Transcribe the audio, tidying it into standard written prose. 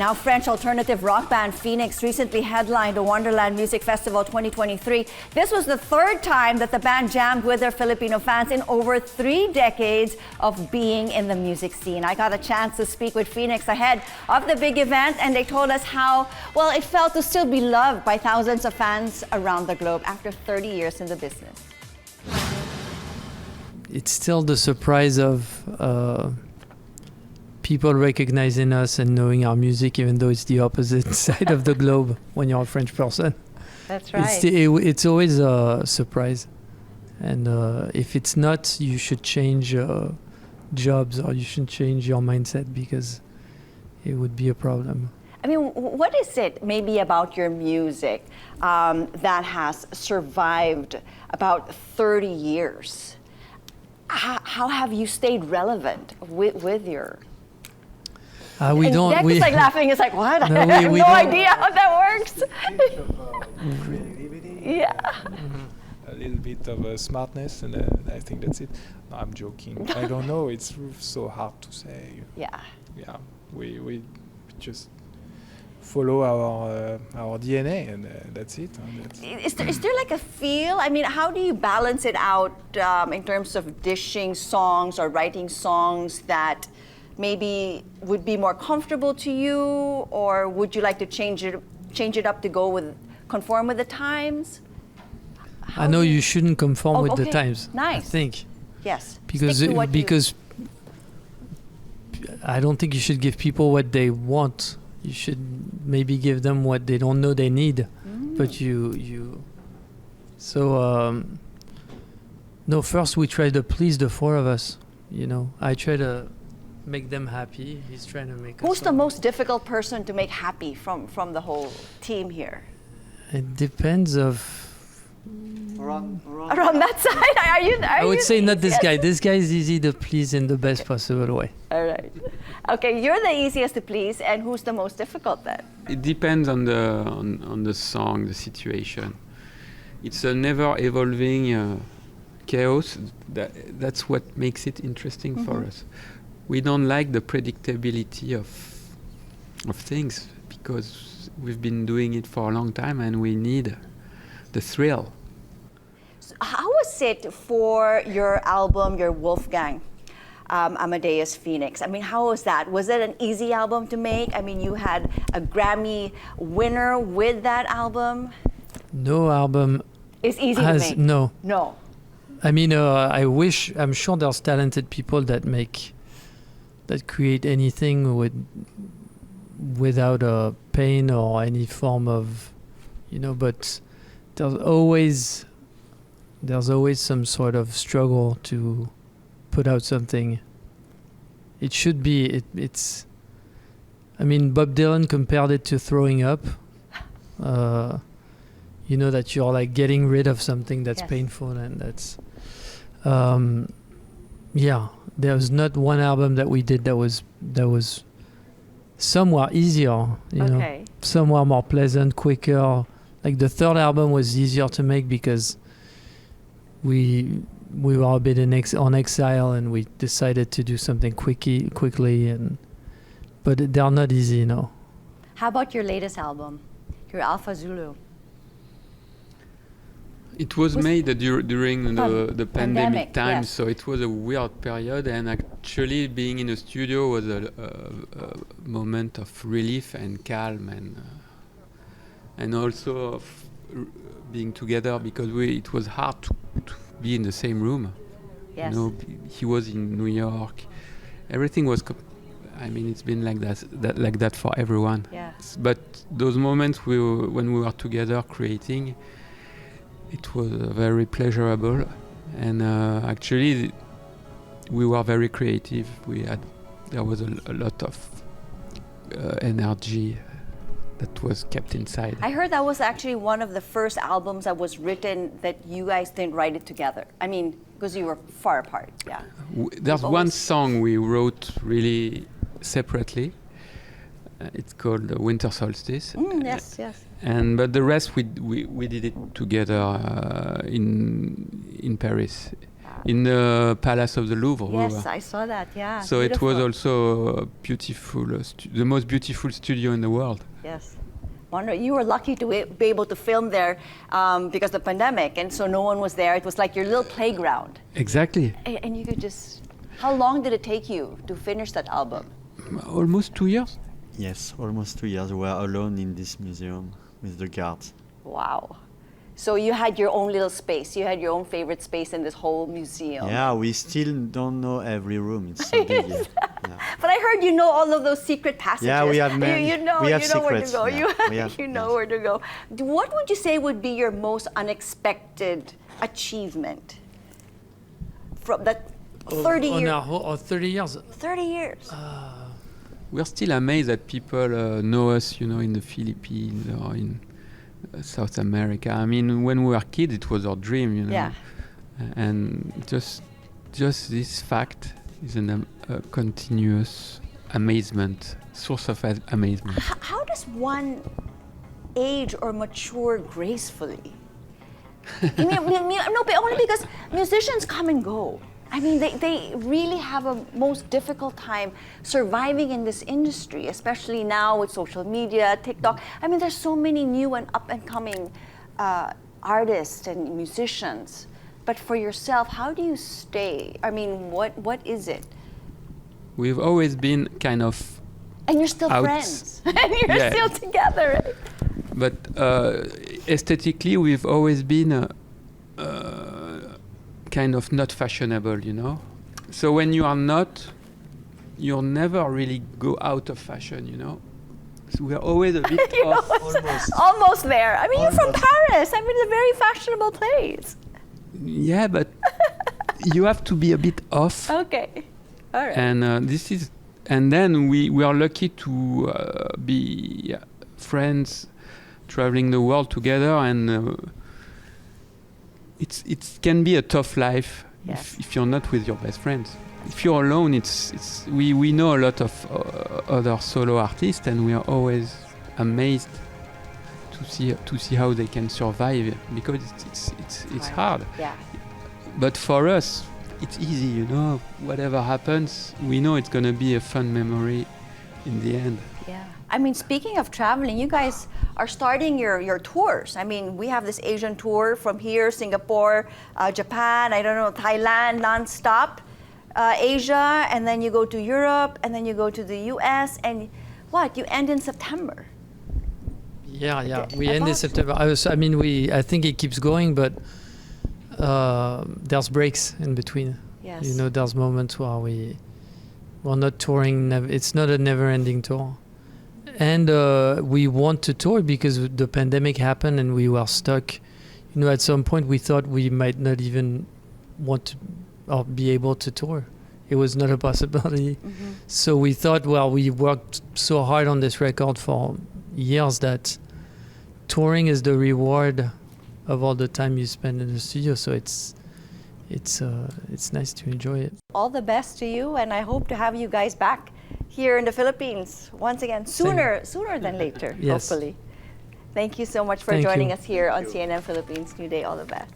now French alternative rock band Phoenix recently headlined the Wanderland Music Festival 2023. This was the third time that the band jammed with their Filipino fans in over 3 decades of being in the music scene. I got a chance to speak with Phoenix ahead of the big event, and they told us how, well, it felt to still be loved by thousands of fans around the globe after 30 years in the business. It's still the surprise of people recognizing us and knowing our music, even though it's the opposite side of the globe when you're a French person. That's right. It's always a surprise. And if it's not, you should change jobs, or you should change your mindset, because it would be a problem. I mean, what is it maybe about your music that has survived about 30 years? How have you stayed relevant with your... We don't. Deck is like laughing. It's like, what? No, I have no idea how that works. Creativity. Yeah. A little bit of smartness, and I think that's it. No, I'm joking. I don't know. It's so hard to say. Yeah. Yeah. We just follow our DNA, and that's it. Is there like a feel? I mean, how do you balance it out in terms of dishing songs or writing songs that maybe would be more comfortable to you, or would you like to change it up to conform with the times? I know you shouldn't conform with the times. Nice. I think. Yes. Because I don't think you should give people what they want. You should maybe give them what they don't know they need. But no, first we try to please the 4 of us. You know, I try to make them happy. He's trying to make Who's the most difficult person to make happy from the whole team here? It depends of... Around that side? I would say not this guy. This guy is easy to please in the best possible way. All right. Okay, you're the easiest to please, and who's the most difficult then? It depends on the song, the situation. It's a never-evolving chaos. That's what makes it interesting for us. We don't like the predictability of things, because we've been doing it for a long time, and we need the thrill. So how was it for your album, your Wolfgang, Amadeus Phoenix? I mean, how was that? Was it an easy album to make? I mean, you had a Grammy winner with that album. No album is easy to make. No. I mean, I'm sure there's talented people that create anything without a pain or any form of, but there's always some sort of struggle to put out something. It should be, it's, I mean, Bob Dylan compared it to throwing up. That you're like getting rid of something that's painful, and that's, there's not one album that we did that was somewhere easier, know, somewhere more pleasant, quicker. Like the 3rd album was easier to make because we were a bit on exile, and we decided to do something quickly, but they're not easy, How about your latest album, your Alpha Zulu? It was made during the pandemic time, yes. So it was a weird period, and actually being in the studio was a moment of relief and calm, and also of being together, because it was hard to be in the same room. Yes. He was in New York. Everything was... it's been like that for everyone. Yes. But those moments when we were together creating, it was very pleasurable, and actually we were very creative. There was a lot of energy that was kept inside. I heard that was actually one of the first albums that was written that you guys didn't write it together. I mean, because you were far apart. Yeah. There's one song we wrote really separately. It's called Winter Solstice. Yes. But the rest we did it together in Paris. in the Palace of the Louvre. Yes, I saw that. Yeah. So beautiful. it was also a beautiful, the most beautiful studio in the world. Yes. Wonder, you were lucky to be able to film there because of the pandemic, and so no one was there. It was like your little playground. Exactly. And you could just. How long did it take you to finish that album? Almost 2 years. Yes, almost 2 years. We were alone in this museum with the guards. Wow. So you had your own little space. You had your own favorite space in this whole museum. Yeah, we still don't know every room. It's so big. Yeah. But I heard you know all of those secret passages. Yeah, we have many. You know, we have you know secrets. where to go. Yeah. You know where to go. What would you say would be your most unexpected achievement from that 30 years? Or 30 years. 30 years. We're still amazed that people know us, in the Philippines or in South America. I mean, when we were kids, it was our dream, Yeah. And just this fact is a continuous amazement, source of amazement. How does one age or mature gracefully? No, but only because musicians come and go. I mean, they really have a most difficult time surviving in this industry, especially now with social media, TikTok. I mean, there's so many new and up-and-coming artists and musicians. But for yourself, how do you stay? I mean, what is it? We've always been kind of And you're still friends. And you're Yeah. still together. Right? But aesthetically, we've always been kind of not fashionable, So when you are not, you'll never really go out of fashion, So we're always a bit off. Almost there. I mean, you're from Paris. I mean, it's a very fashionable place. Yeah, but you have to be a bit off. Okay. All right. And and then we are lucky to be friends, traveling the world together, and it can be a tough life if you're not with your best friends. If you're alone, we know a lot of other solo artists, and we are always amazed to see how they can survive, because it's hard. Yeah. But for us, it's easy, Whatever happens, we know it's gonna be a fun memory in the end. Yeah. I mean, speaking of traveling, you guys are starting your tours. I mean, we have this Asian tour from here, Singapore, Japan, I don't know, Thailand, non-stop, Asia, and then you go to Europe, and then you go to the US, and you end in September. Yeah. We end in September. I think it keeps going, but there's breaks in between. Yes. There's moments where we're not touring. It's not a never-ending tour. And we want to tour because the pandemic happened and we were stuck. At some point we thought we might not even want to or be able to tour. It was not a possibility. Mm-hmm. So we thought, we worked so hard on this record for years that touring is the reward of all the time you spend in the studio. So it's nice to enjoy it. All the best to you, and I hope to have you guys back here in the Philippines once again, sooner than later, Yes. hopefully. Thank you so much for Thank joining you. us here on CNN Philippines New Day. All the best.